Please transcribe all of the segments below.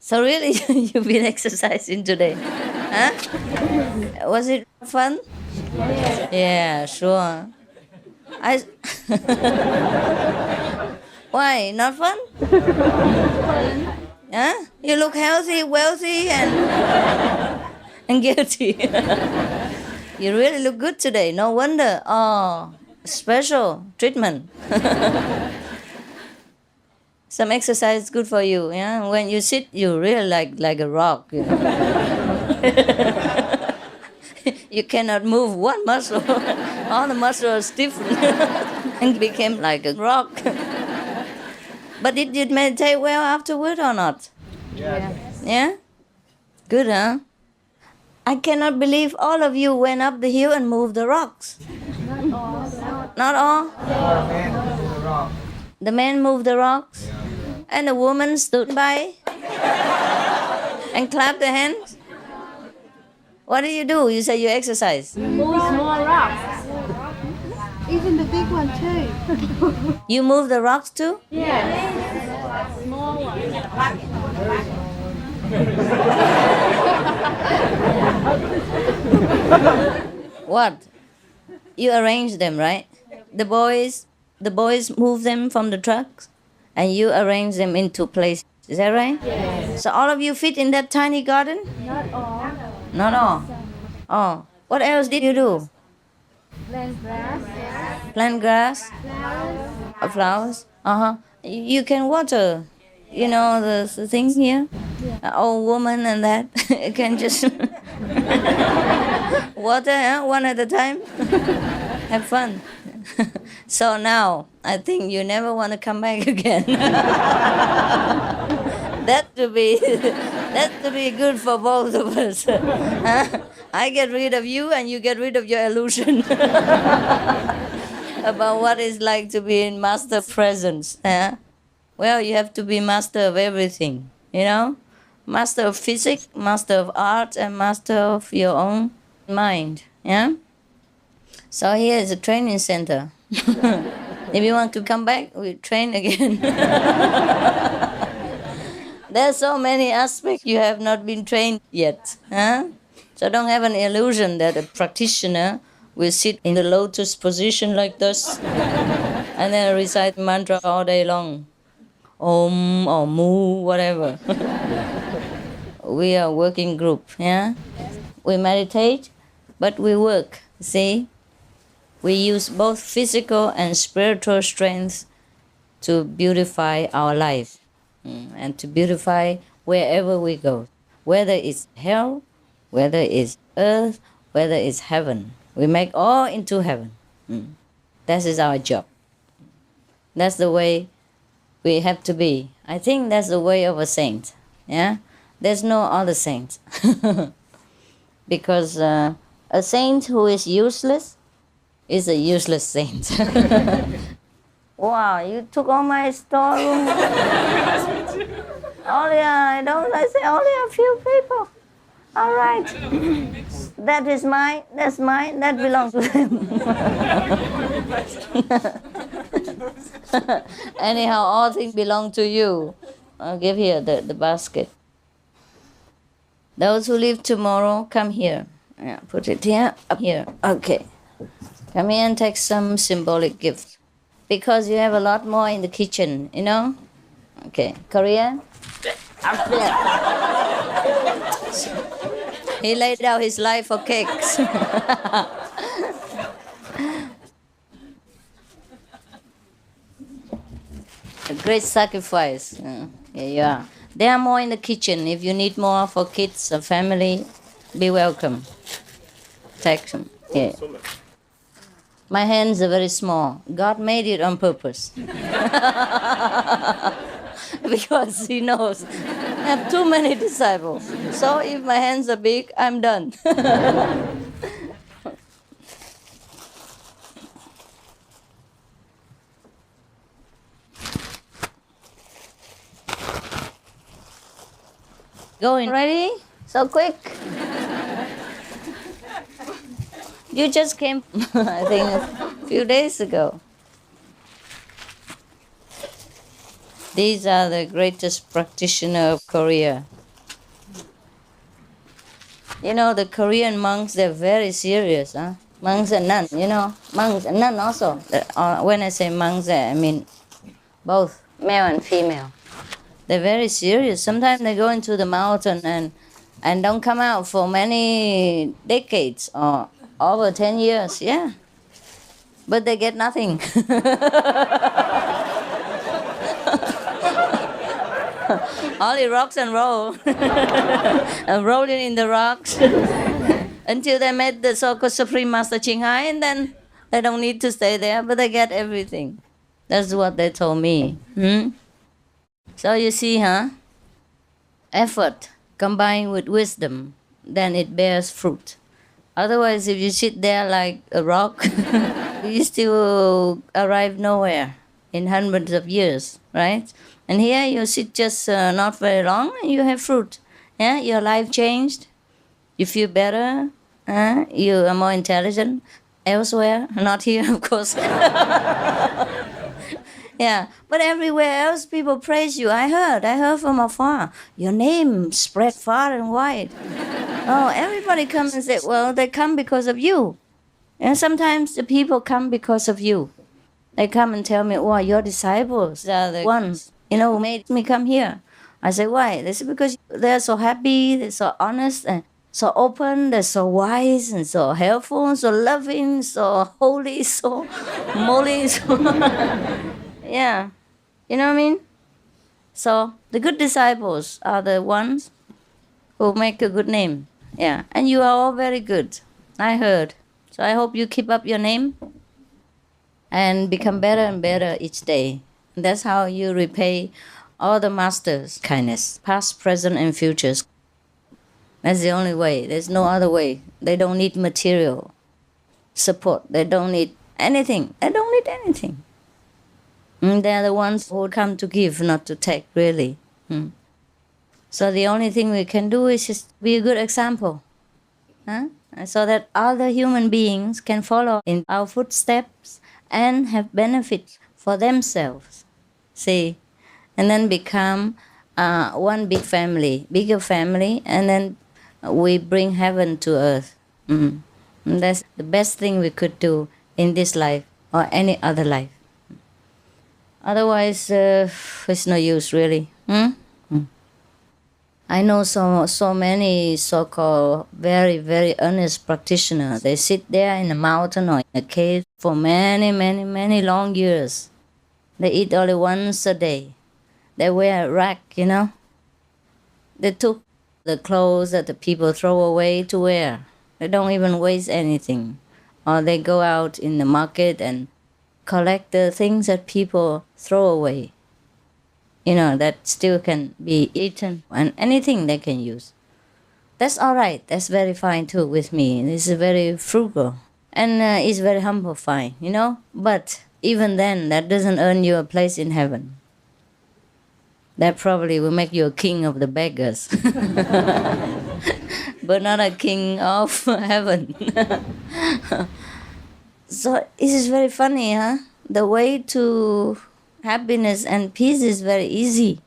So really, you've been exercising today, huh? Was it fun? Yeah, sure. I. Why not fun? Huh? You look healthy, wealthy, and guilty. You really look good today. No wonder. Oh, special treatment. Some exercise is good for you. Yeah. When you sit, you really like a rock. You know? You cannot move one muscle. All the muscles are stiffened and became like a rock. But did you meditate well afterward or not? Yeah. Yeah? Good, huh? I cannot believe all of you went up the hill and moved the rocks. Not all? The men moved the rocks? And the woman stood by and clapped their hands? What do? You say you exercise. Move small rocks. Even the big one too. You move the rocks too? Yes. Small one. What? You arrange them, right? The boys move them from the trucks and you arrange them into place. Is that right? Yes. So all of you fit in that tiny garden? Not all. Not all. Oh. What else did you do? Plant grass. Plant grass? Flowers. Flowers? Uh-huh. You can water, the things here? Old woman and that. You can just water, huh? One at a time. Have fun. So now, I think you never want to come back again. That to be good for both of us. Huh? I get rid of you and you get rid of your illusion about what it's like to be in master presence. Huh? Well, you have to be master of everything, Master of physics, master of art, and master of your own mind. Yeah? So here is a training center. If you want to come back, we train again. There's so many aspects you have not been trained yet. Huh? So don't have an illusion that a practitioner will sit in the lotus position like this and then recite mantra all day long. Om or mu, whatever. We are a working group, yeah? We meditate, but we work, see? We use both physical and spiritual strength to beautify our life and to beautify wherever we go, whether it's hell, whether it's earth, whether it's heaven. We make all into heaven. That is our job. That's the way we have to be. I think that's the way of a saint. Yeah? There's no other saint. Because a saint who is useless is a useless saint. Wow, you took all my storeroom. Only I say only a few people. All right. That is mine, that's mine, that belongs to them. Anyhow, all things belong to you. I'll give here the basket. Those who leave tomorrow, come here. Yeah, put it here, up here. Okay. Come here and take some symbolic gift. Because you have a lot more in the kitchen, Okay. Korean? Up there. He laid down his life for cakes. A great sacrifice. Here you are. There are more in the kitchen. If you need more for kids or family, be welcome. Take some. Yeah. My hands are very small. God made it on purpose. Because He knows I have too many disciples. So if my hands are big, I'm done. Going. Ready? So quick. You just came, I think, a few days ago. These are the greatest practitioner of Korea. You know, the Korean monks, they're very serious, huh? Monks and nuns, you know, monks and nuns also. When I say monks, I mean both male and female. They're very serious. Sometimes they go into the mountain and don't come out for many decades or over 10 years, yeah. But they get nothing. Only rocks and roll. And rolling in the rocks until they met the so-called Supreme Master Ching Hai, and then they don't need to stay there, but they get everything. That's what they told me. So you see, huh? Effort combined with wisdom, then it bears fruit. Otherwise, if you sit there like a rock, you still arrive nowhere in hundreds of years, right? And here you sit just not very long, and you have fruit. Yeah, your life changed. You feel better. You are more intelligent elsewhere, not here, of course. Yeah, but everywhere else people praise you. I heard from afar. Your name spread far and wide. Oh, everybody comes and say, well, they come because of you. And sometimes the people come because of you. They come and tell me, oh, your disciples are the ones, who made me come here. I say, why? They say, because they're so happy, they're so honest, and so open, they're so wise, and so helpful, so loving, so holy, so moly. So yeah, you know what I mean? So the good disciples are the ones who make a good name. Yeah, and you are all very good, I heard. So I hope you keep up your name and become better and better each day. And that's how you repay all the masters' kindness, past, present, and futures. That's the only way. There's no other way. They don't need material support. They don't need anything. They don't need anything. They're the ones who come to give, not to take, really. So the only thing we can do is just be a good example. So that other human beings can follow in our footsteps and have benefit for themselves. See? And then become one big family, bigger family, and then we bring heaven to earth. And that's the best thing we could do in this life or any other life. Otherwise, it's no use, really. I know so many so-called very, very earnest practitioners. They sit there in a mountain or in a cave for many, many, many long years. They eat only once a day. They wear a rag, They took the clothes that the people throw away to wear. They don't even waste anything. Or they go out in the market and collect the things that people throw away. That still can be eaten, and anything they can use. That's all right. That's very fine too with me. This is very frugal. And it's very humble fine, But even then, that doesn't earn you a place in heaven. That probably will make you a king of the beggars. But not a king of heaven. So it is very funny, huh? The way to happiness and peace is very easy.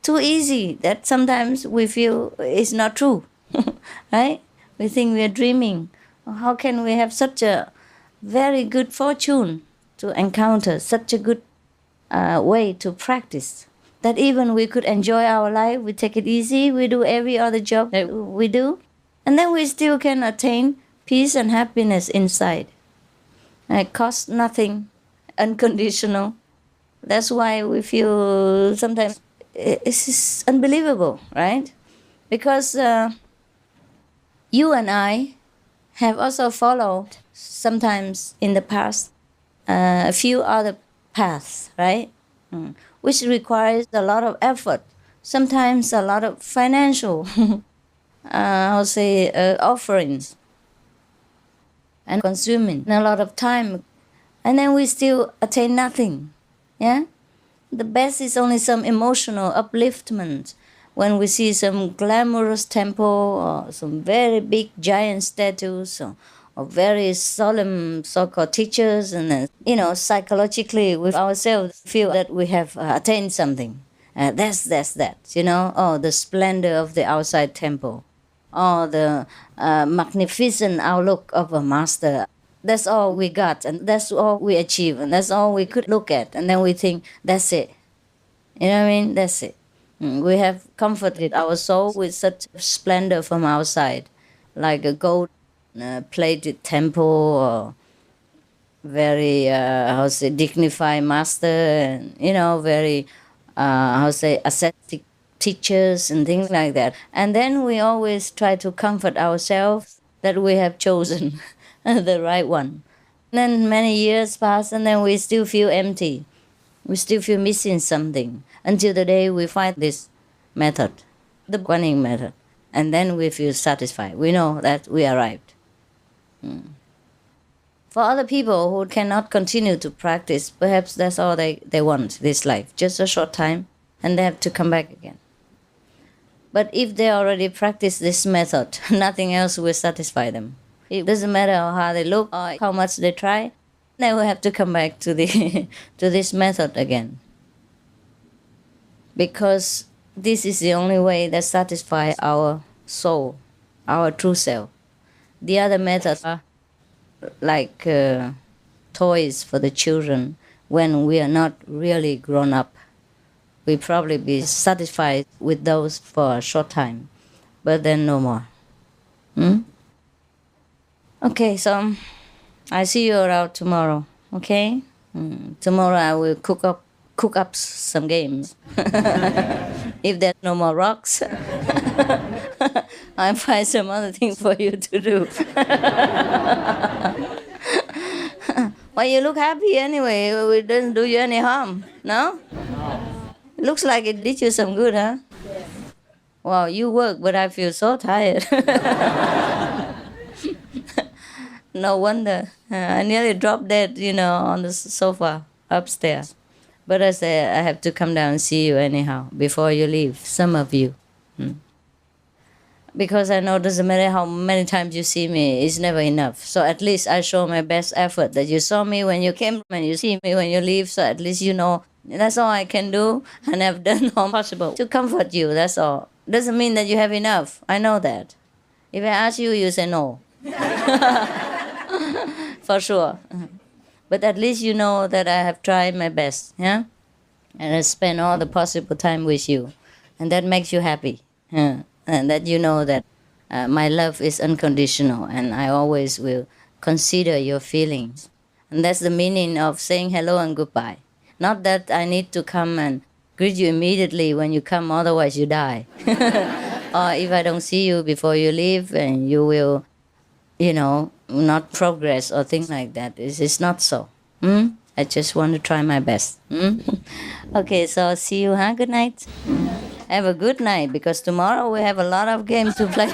Too easy that sometimes we feel it's not true, right? We think we are dreaming. How can we have such a very good fortune to encounter such a good way to practice? That even we could enjoy our life, we take it easy, we do every other job that we do, and then we still can attain peace and happiness inside. And it costs nothing, unconditional. That's why we feel sometimes it's unbelievable, right? Because you and I have also followed sometimes in the past a few other paths, right? Which requires a lot of effort, sometimes a lot of financial, offerings, and consuming a lot of time, and then we still attain nothing. Yeah, the best is only some emotional upliftment when we see some glamorous temple or some very big giant statues very solemn so-called teachers, and then, psychologically with ourselves feel that we have attained something. That's that. Oh, the splendor of the outside temple, oh, the magnificent outlook of a master. That's all we got, and that's all we achieve, and that's all we could look at, and then we think that's it. You know what I mean? That's it. We have comforted our soul with such splendor from outside, like a gold plated temple, or very how say dignified master, and very how say ascetic teachers and things like that. And then we always try to comfort ourselves that we have chosen the right one. And then many years pass, and then we still feel empty. We still feel missing something until the day we find this method, the Guanyin method, and then we feel satisfied. We know that we arrived. For other people who cannot continue to practice, perhaps that's all they want this life, just a short time, and they have to come back again. But if they already practice this method, nothing else will satisfy them. It doesn't matter how they look or how much they try, they will have to come back to the to this method again. Because this is the only way that satisfies our soul, our true self. The other methods are like toys for the children. When we are not really grown up, we probably be satisfied with those for a short time, but then no more. Okay, so I see you around tomorrow. Okay, tomorrow I will cook up some games. If there's no more rocks, I'll find some other thing for you to do. Well, you look happy anyway. It doesn't do you any harm, no? It looks like it did you some good, huh? Wow, you work, but I feel so tired. No wonder. I nearly dropped dead, on the sofa upstairs. But I said I have to come down and see you anyhow before you leave, some of you. Because I know it doesn't matter how many times you see me, it's never enough. So at least I show my best effort that you saw me when you came and you see me when you leave. So at least you know that's all I can do, and I've done all possible to comfort you. That's all. Doesn't mean that you have enough. I know that. If I ask you, you say no. For sure. But at least you know that I have tried my best, yeah? And I spend all the possible time with you. And that makes you happy. Yeah? And that you know that my love is unconditional, and I always will consider your feelings. And that's the meaning of saying hello and goodbye. Not that I need to come and greet you immediately when you come, otherwise you die. Or if I don't see you before you leave, and you will, not progress or things like that. It's not so. I just want to try my best. Okay, so see you, huh? Good night. Have a good night, because tomorrow we have a lot of games to play.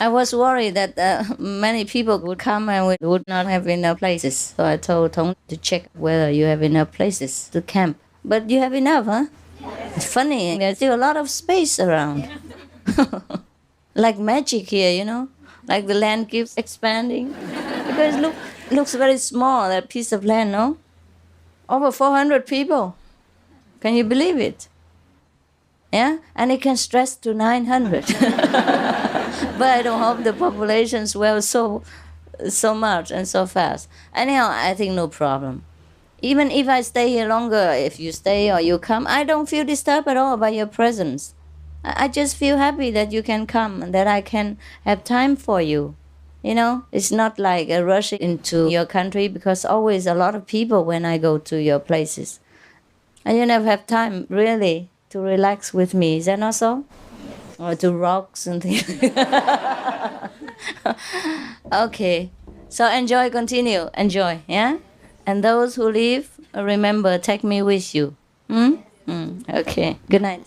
I was worried that many people would come and we would not have enough places. So I told Tong to check whether you have enough places to camp. But you have enough, huh? It's funny, there's still a lot of space around. Like magic here, Like the land keeps expanding. Because looks very small, that piece of land, no? Over 400 people. Can you believe it? Yeah? And it can stretch to 900. But I don't hope the population swells so much and so fast. Anyhow, I think no problem. Even if I stay here longer, if you stay or you come, I don't feel disturbed at all by your presence. I just feel happy that you can come and that I can have time for you. It's not like a rush into your country, because always a lot of people when I go to your places. And you never have time, really, to relax with me. Is that not so? Or to rocks and things. Okay. So enjoy, continue. Enjoy, yeah? And those who leave, remember, take me with you. Okay. Good night.